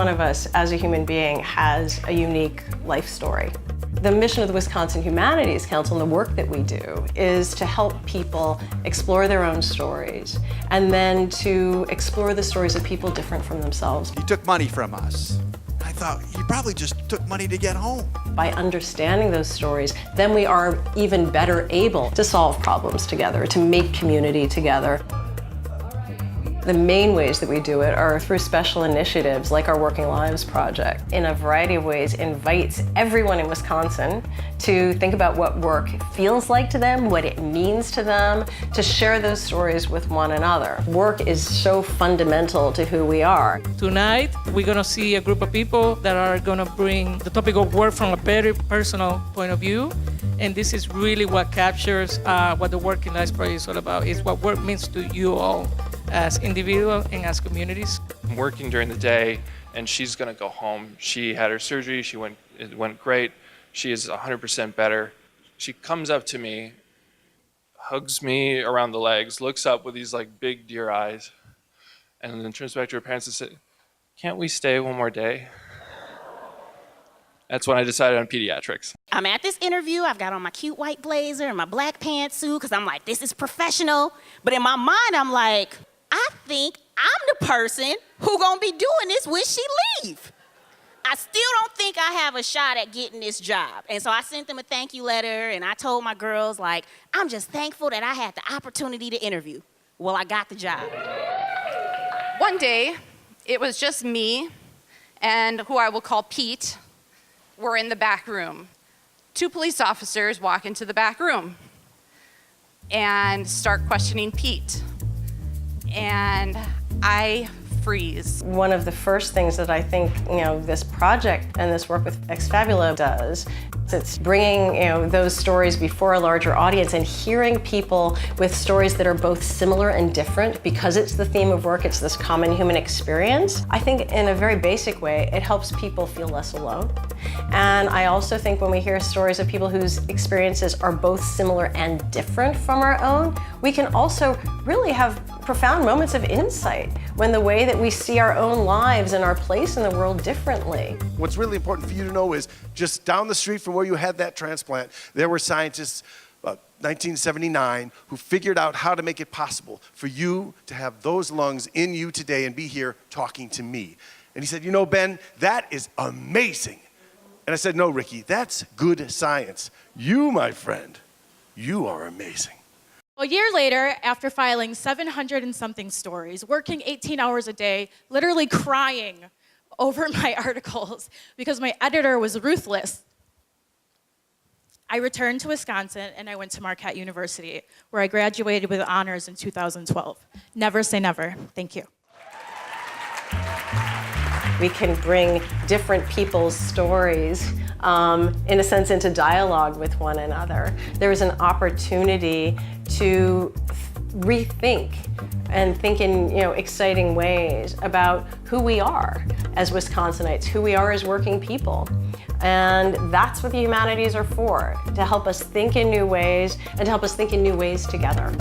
one of us as a human being has a unique life story. The mission of the Wisconsin Humanities Council and the work that we do is to help people explore their own stories and then to explore the stories of people different from themselves. You took money from us. I thought you probably just took money to get home. By understanding those stories, then we are even better able to solve problems together, to make community together. The main ways that we do it are through special initiatives like our Working Lives project. In a variety of ways, invites everyone in Wisconsin to think about what work feels like to them, what it means to them, to share those stories with one another. Work is so fundamental to who we are. Tonight, we're gonna see a group of people that are gonna bring the topic of work from a very personal point of view. And this is really what captures what the Working Lives project is all about, is what work means to you all as individuals and as communities. I'm working during the day, and she's gonna go home. She had her surgery, it went great. She is 100% better. She comes up to me, hugs me around the legs, looks up with these like big deer eyes, and then turns back to her parents and said, "Can't we stay one more day?" That's when I decided on pediatrics. I'm at this interview, I've got on my cute white blazer and my black pantsuit, because I'm like, this is professional. But in my mind, I'm like, I think I'm the person who gonna be doing this when she leave. I still don't think I have a shot at getting this job. And so I sent them a thank you letter, and I told my girls, like, I'm just thankful that I had the opportunity to interview. Well, I got the job. One day, it was just me and who I will call Pete. We're in the back room. 2 police officers walk into the back room and start questioning Pete. And I freeze. One of the first things that I think, this project and this work with Fabula does, it's bringing, those stories before a larger audience and hearing people with stories that are both similar and different because it's the theme of work, it's this common human experience. I think in a very basic way, it helps people feel less alone. And I also think when we hear stories of people whose experiences are both similar and different from our own, we can also really have profound moments of insight when the way that we see our own lives and our place in the world differently. What's really important for you to know is just down the street from where you had that transplant, there were scientists, 1979, who figured out how to make it possible for you to have those lungs in you today and be here talking to me. And he said, Ben, that is amazing. And I said, no, Ricky, that's good science. You, my friend, you are amazing. A year later, after filing 700 and something stories, working 18 hours a day, literally crying over my articles because my editor was ruthless, I returned to Wisconsin and I went to Marquette University, where I graduated with honors in 2012. Never say never. Thank you. We can bring different people's stories, in a sense, into dialogue with one another. There is an opportunity to rethink and think in exciting ways about who we are as Wisconsinites, who we are as working people. And that's what the humanities are for, to help us think in new ways and to help us think in new ways together.